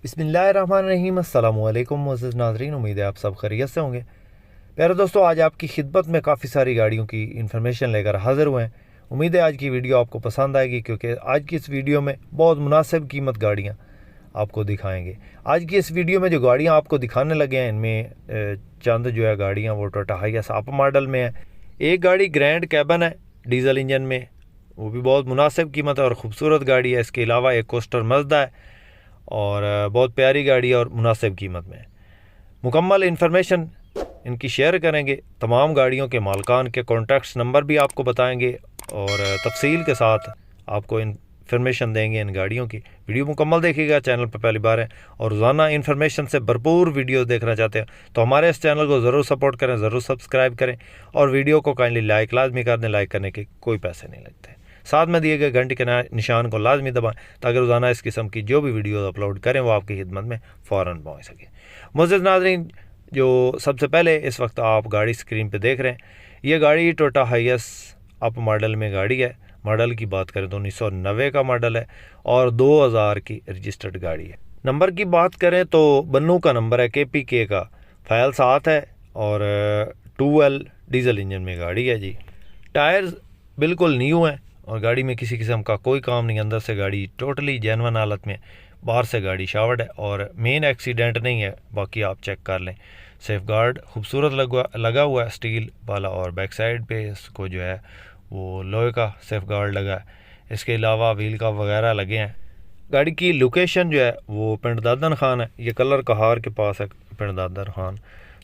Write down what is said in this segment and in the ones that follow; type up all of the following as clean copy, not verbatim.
बिस्मिल्लाहिर्रहमानिर्रहीम। अस्सलामुअलैकुम मुअज़्ज़िज़ नाज़रीन, उम्मीद है आप सब खैरियत से होंगे। प्यारे दोस्तों, आज आपकी खिदमत में काफ़ी सारी गाड़ियों की इन्फॉर्मेशन लेकर हाज़िर हुए हैं। उम्मीद है आज की वीडियो आपको पसंद आएगी, क्योंकि आज की इस वीडियो में बहुत मुनासिब कीमत गाड़ियाँ आपको दिखाएंगे। आज की इस वीडियो में जो गाड़ियाँ आपको दिखाने लगे हैं, इनमें चंद जो है गाड़ियाँ वो टोयोटा हाइएस अप मॉडल में है। एक गाड़ी ग्रैंड कैबन है डीजल इंजन में, वो भी बहुत मुनासिब कीमत है और ख़ूबसूरत गाड़ी है। इसके अलावा एक कोस्टर मज़दा है और बहुत प्यारी गाड़ी है और मुनासिब कीमत में है। मुकम्मल इन्फॉर्मेशन इनकी शेयर करेंगे। तमाम गाड़ियों के मालकान के कॉन्टैक्ट नंबर भी आपको बताएंगे और तफसील के साथ आपको इन्फॉर्मेशन देंगे इन गाड़ियों की। वीडियो मुकम्मल देखिएगा। चैनल पर पहली बार है और रोज़ाना इन्फॉर्मेशन से भरपूर वीडियो देखना चाहते हैं तो हमारे इस चैनल को ज़रूर सपोर्ट करें, ज़रूर सब्सक्राइब करें और वीडियो को काइंडली लाइक लाजमी कर दें। लाइक करने के कोई पैसे नहीं लगते। साथ में दिए गए घंटे के निशान को लाजमी दबाएं ताकि रोज़ाना इस किस्म की जो भी वीडियो अपलोड करें वो आपकी खिदमत में फ़ौरन पहुँच सके। मुअज़्ज़िज़ नाज़रीन, जो सबसे पहले इस वक्त आप गाड़ी स्क्रीन पे देख रहे हैं, ये गाड़ी टोयोटा हाइएस अप मॉडल में गाड़ी है। मॉडल की बात करें तो 1990 का मॉडल है और 2000 की रजिस्टर्ड गाड़ी है। नंबर की बात करें तो बन्नू का नंबर है, KPK का फाइल साथ है और 2L डीजल इंजन में गाड़ी है जी। टायर बिल्कुल न्यू है और गाड़ी में किसी किस्म का कोई काम नहीं। अंदर से गाड़ी टोटली जेन्युइन हालत में, बाहर से गाड़ी शावर्ड है और मेन एक्सीडेंट नहीं है। बाकी आप चेक कर लें। सेफ गार्ड खूबसूरत लगा हुआ है स्टील वाला और बैक साइड पे इसको जो है वो लोहे का सेफ गार्ड लगा है। इसके अलावा व्हील का वगैरह लगे हैं। गाड़ी की लोकेशन जो है वो पिंड दादन खान है। ये कलर कहार के पास है पिंड दादन खान,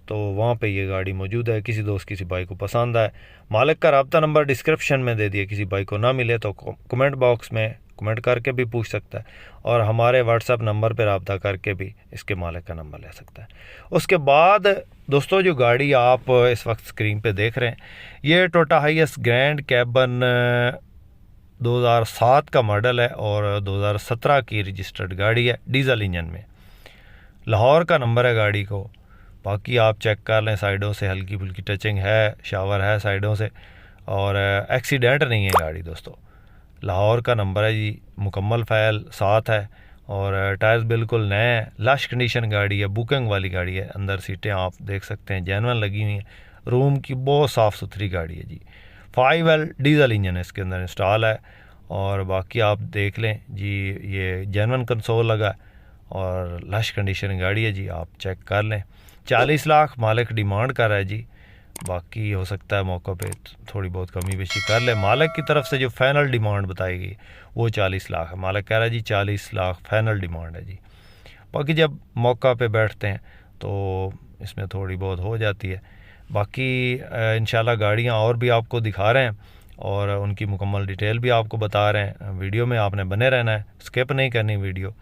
तो वहाँ पे ये गाड़ी मौजूद है। किसी दोस्त किसी भाई को पसंद आए, मालिक का रब्ता नंबर डिस्क्रिप्शन में दे दिए। किसी भाई को ना मिले तो कमेंट बॉक्स में कमेंट करके भी पूछ सकता है और हमारे व्हाट्सएप नंबर पर रब्ता करके भी इसके मालिक का नंबर ले सकता है। उसके बाद दोस्तों, जो गाड़ी आप इस वक्त स्क्रीन पे देख रहे हैं, ये टोयोटा हाइएस ग्रैंड कैबन 2007 का मॉडल है और 2017 की रजिस्टर्ड गाड़ी है डीजल इंजन में। लाहौर का नंबर है गाड़ी को। बाकी आप चेक कर लें, साइडों से हल्की फुल्की टचिंग है, शावर है साइडों से और एक्सीडेंट नहीं है गाड़ी दोस्तों। लाहौर का नंबर है जी। मुकम्मल फाइल साथ है और टायर्स बिल्कुल नए हैं। लश कंडीशन गाड़ी है, बुकिंग वाली गाड़ी है। अंदर सीटें आप देख सकते हैं जेन्युइन लगी हुई हैं। रूम की बहुत साफ़ सुथरी गाड़ी है जी। 5L डीजल इंजन इसके अंदर इंस्टॉल है और बाकी आप देख लें जी, ये जेन्युइन कंसोल लगा है और लश कंडीशन गाड़ी है जी। आप चेक कर लें। 40 लाख मालिक डिमांड कर रहा है जी। बाकी हो सकता है मौका पे थोड़ी बहुत कमी बेशी कर ले। मालिक की तरफ से जो फाइनल डिमांड बताई गई वो 40 लाख है। मालिक कह रहा है जी 40 लाख फाइनल डिमांड है जी। बाकी जब मौका पे बैठते हैं तो इसमें थोड़ी बहुत हो जाती है। बाकी इंशाल्लाह गाड़ियाँ और भी आपको दिखा रहे हैं और उनकी मुकम्मल डिटेल भी आपको बता रहे हैं। वीडियो में आपने बने रहना है, स्किप नहीं करनी वीडियो।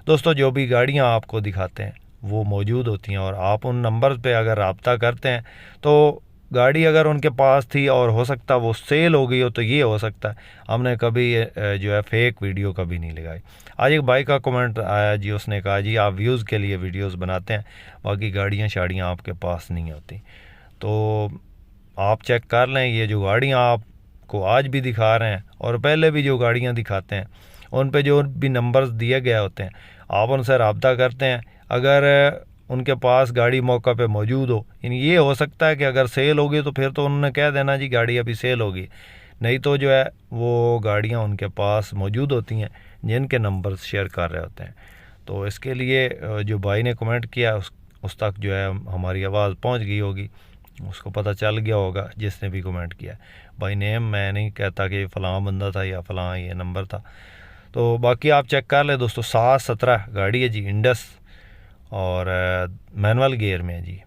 दोस्तों, जो भी गाड़ियाँ आपको दिखाते हैं वो मौजूद होती हैं और आप उन नंबर पे अगर रब्ता करते हैं तो गाड़ी अगर उनके पास थी और हो सकता वो सेल हो गई हो तो ये हो सकता है। हमने कभी जो है फेक वीडियो कभी नहीं लगाई। आज एक भाई का कमेंट आया जी, उसने कहा जी आप व्यूज़ के लिए वीडियोस बनाते हैं, बाकी गाड़ियाँ शाड़ियाँ आपके पास नहीं होती। तो आप चेक कर लें, ये जो गाड़ियाँ आपको आज भी दिखा रहे हैं और पहले भी जो गाड़ियाँ दिखाते हैं उन पे जो भी नंबर्स दिए गए होते हैं आप उनसे रब्ता करते हैं। अगर उनके पास गाड़ी मौका पे मौजूद हो, यानी ये हो सकता है कि अगर सेल होगी तो फिर तो उन्होंने कह देना जी गाड़ी अभी सेल होगी, नहीं तो जो है वो गाड़ियाँ उनके पास मौजूद होती हैं जिनके नंबर्स शेयर कर रहे होते हैं। तो इसके लिए जो भाई ने कमेंट किया उस तक जो है हमारी आवाज़ पहुंच गई होगी, उसको पता चल गया होगा जिसने भी कमेंट किया। भाई नेम मैं नहीं कहता कि फ़लाँ बंदा था या फ़लाँ ये नंबर था। तो बाकी आप चेक कर ले दोस्तों। 717 गाड़ी है जी, इंडस और मैनुअल गियर में है जी।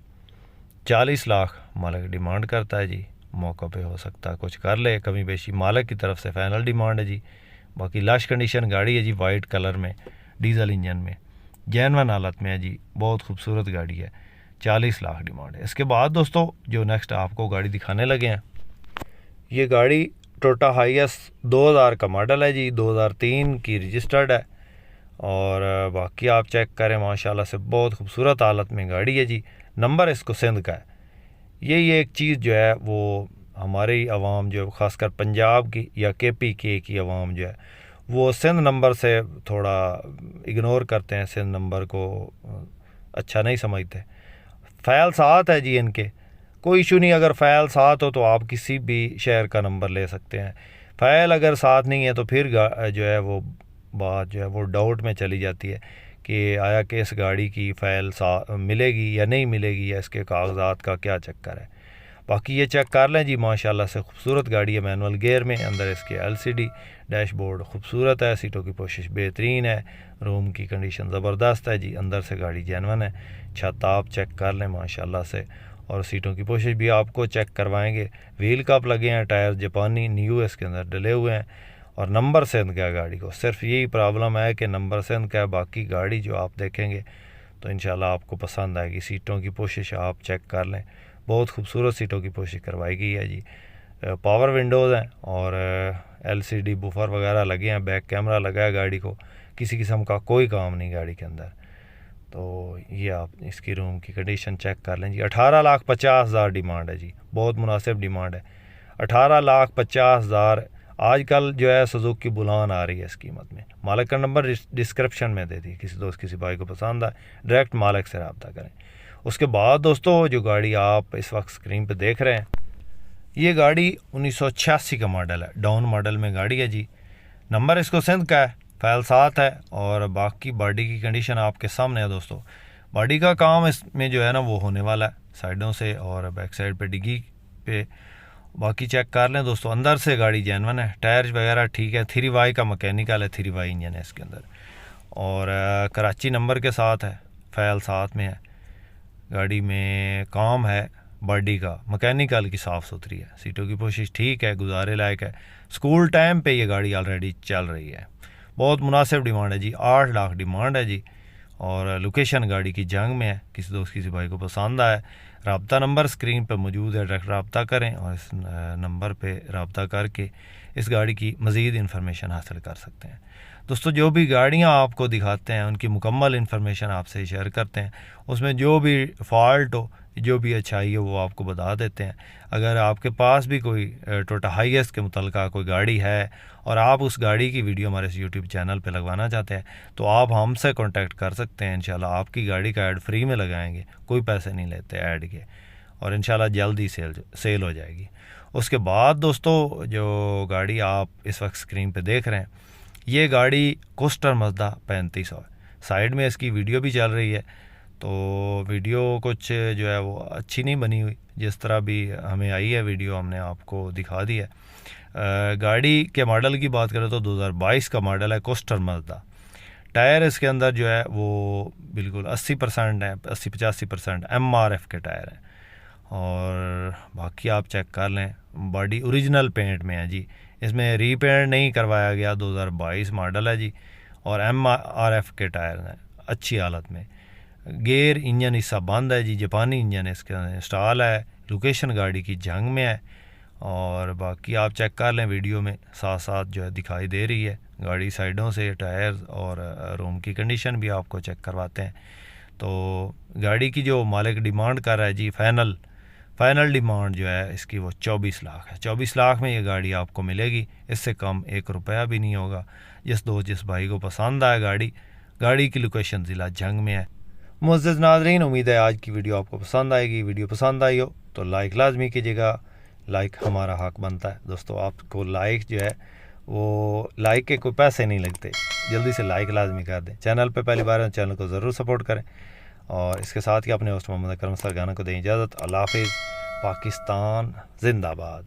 40 लाख मालिक डिमांड करता है जी। मौका पे हो सकता है कुछ कर ले, कमी बेशी मालिक की तरफ से फाइनल डिमांड है जी। बाकी लाश कंडीशन गाड़ी है जी, वाइट कलर में डीजल इंजन में, जेन्युइन हालत में है जी। बहुत खूबसूरत गाड़ी है। 40 लाख डिमांड है। इसके बाद दोस्तों जो नेक्स्ट आपको गाड़ी दिखाने लगे हैं, ये गाड़ी टोयोटा हाइएस 2000 का मॉडल है जी। 2003 की रजिस्टर्ड है और बाकी आप चेक करें, माशाल्लाह से बहुत खूबसूरत हालत में गाड़ी है जी। नंबर इसको सिंध का है। ये एक चीज़ जो है वो हमारी आवाम जो ख़ासकर पंजाब की या KPK की आवाम जो है वो सिंध नंबर से थोड़ा इग्नोर करते हैं, सिंध नंबर को अच्छा नहीं समझते। फ़ैल साथ है जी इनके, कोई इशू नहीं। अगर फ़ैल साथ हो तो आप किसी भी शहर का नंबर ले सकते हैं। फ़ैल अगर साथ नहीं है तो फिर जो है वो बात जो है वो डाउट में चली जाती है कि आया कि इस गाड़ी की फ़ैल मिलेगी या नहीं मिलेगी, या इसके कागजात का क्या चक्कर है। बाकी ये चेक कर लें जी, माशाल्लाह से खूबसूरत गाड़ी है, मैनुअल गियर में। अंदर इसके LCD डैशबोर्ड खूबसूरत है, सीटों की पोशिश बेहतरीन है, रूम की कंडीशन ज़बरदस्त है जी, अंदर से गाड़ी जेन्युइन है। छत आप चेक कर लें माशाल्लाह से, और सीटों की पोशिश भी आपको चेक करवाएंगे। व्हील कप लगे हैं, टायर जापानी न्यू इसके अंदर डले हुए हैं, और नंबर सिंध का गाड़ी को सिर्फ यही प्रॉब्लम है कि नंबर सिंध का है। बाकी गाड़ी जो आप देखेंगे तो इंशाल्लाह आपको पसंद आएगी। सीटों की पोशिश आप चेक कर लें, बहुत खूबसूरत सीटों की पोशिश करवाई गई है जी। पावर विंडोज़ हैं और LCD बुफर वगैरह लगे हैं, बैक कैमरा लगा है गाड़ी को, किसी किस्म का कोई काम नहीं गाड़ी के अंदर। तो ये आप इसकी रूम की कंडीशन चेक कर लें जी। 18,50,000 डिमांड है जी, बहुत मुनासिब डिमांड है। 18,50,000 आजकल जो है सुजुकी बुलान आ रही है इस कीमत में। मालिक का नंबर डिस्क्रिप्शन में दे दी, किसी दोस्त किसी भाई को पसंद आए डायरेक्ट मालिक से रब्ता करें। उसके बाद दोस्तों जो गाड़ी आप इस वक्त स्क्रीन पे देख रहे हैं, ये गाड़ी 1986 का मॉडल है, डाउन मॉडल में गाड़ी है जी। नंबर इसको सिंध का है, फ़ैल साथ है, और बाकी बॉडी की कंडीशन आपके सामने है दोस्तों। बॉडी का काम इसमें जो है ना वो होने वाला है साइडों से और बैक साइड पे डिग्गी पे। बाकी चेक कर लें दोस्तों, अंदर से गाड़ी जेन्युइन है, टायर वगैरह ठीक है। 3Y का मैकेनिकल है, 3Y इंजन है इसके अंदर, और कराची नंबर के साथ है, फ़ैल साथ में है। गाड़ी में काम है बॉडी का, मैकेनिकल की साफ़ सुथरी है, सीटों की पोशिश ठीक है, गुजारे लायक है। स्कूल टाइम पे ये गाड़ी ऑलरेडी चल रही है। बहुत मुनासिब डिमांड है जी, 8 लाख डिमांड है जी, और लोकेशन गाड़ी की जंग में है। किसी दोस्त किसी भाई को पसंद आए, रब्ता नंबर स्क्रीन पर मौजूद है, डायरेक्ट रब्ता करें और इस नंबर पर रब्ता करके इस गाड़ी की मज़ीद इन्फॉर्मेशन हासिल कर सकते हैं। दोस्तों जो भी गाड़ियाँ आपको दिखाते हैं उनकी मुकम्मल इन्फॉर्मेशन आपसे शेयर करते हैं, उसमें जो भी फॉल्ट हो, जो भी अच्छाई हो वो आपको बता देते हैं। अगर आपके पास भी कोई टोयोटा हाईएस के मुतल्लिका कोई गाड़ी है और आप उस गाड़ी की वीडियो हमारे यूट्यूब चैनल पे लगवाना चाहते हैं तो आप हमसे कांटेक्ट कर सकते हैं। इंशाल्लाह आपकी गाड़ी का ऐड फ्री में लगाएंगे, कोई पैसे नहीं लेते ऐड के, और इंशाल्लाह जल्द ही सेल हो जाएगी। उसके बाद दोस्तों जो गाड़ी आप इस वक्त स्क्रीन पे देख रहे हैं, ये गाड़ी कोस्टर मज़दा 3500 है। साइड में इसकी वीडियो भी चल रही है, तो वीडियो कुछ जो है वो अच्छी नहीं बनी हुई, जिस तरह भी हमें आई है वीडियो हमने आपको दिखा दी है। गाड़ी के मॉडल की बात करें तो 2022 का मॉडल है, कोस्टर मज़दा। टायर इसके अंदर जो है वो बिल्कुल 80% है, 80-85% MRF के टायर हैं, और बाकी आप चेक कर लें, बॉडी ओरिजिनल पेंट में है जी, इसमें रीपेंट नहीं करवाया गया। 2022 मॉडल है जी, और MRF के टायर हैं अच्छी हालत में। गेयर इंजन हिस्सा बंद है जी, जापानी इंजन इसके इंस्टॉल है, लोकेशन गाड़ी की जंग में है, और बाकी आप चेक कर लें वीडियो में साथ साथ जो है दिखाई दे रही है गाड़ी साइडों से, टायर और रूम की कंडीशन भी आपको चेक करवाते हैं। तो गाड़ी की जो मालिक डिमांड कर रहा है जी, फाइनल डिमांड जो है इसकी वो 24 लाख है। 24 लाख में ये गाड़ी आपको मिलेगी, इससे कम 1 रुपया भी नहीं होगा। जिस भाई को पसंद आए गाड़ी की लोकेशन ज़िला जंग में है। मुअज़्ज़ज़ नाज़रीन, उम्मीद है आज की वीडियो आपको पसंद आएगी। वीडियो पसंद आई हो तो लाइक लाजमी कीजिएगा, लाइक हमारा हक बनता है दोस्तों। आपको लाइक जो है वो लाइक के कोई पैसे नहीं लगते, जल्दी से लाइक लाजमी कर दें। चैनल पे पहली बार है, चैनल को ज़रूर सपोर्ट करें, और इसके साथ ही अपने होस्ट मोहम्मद अकरम सरगाना को दें इजाज़त। अल्लाह हाफ़िज़। पाकिस्तान जिंदाबाद।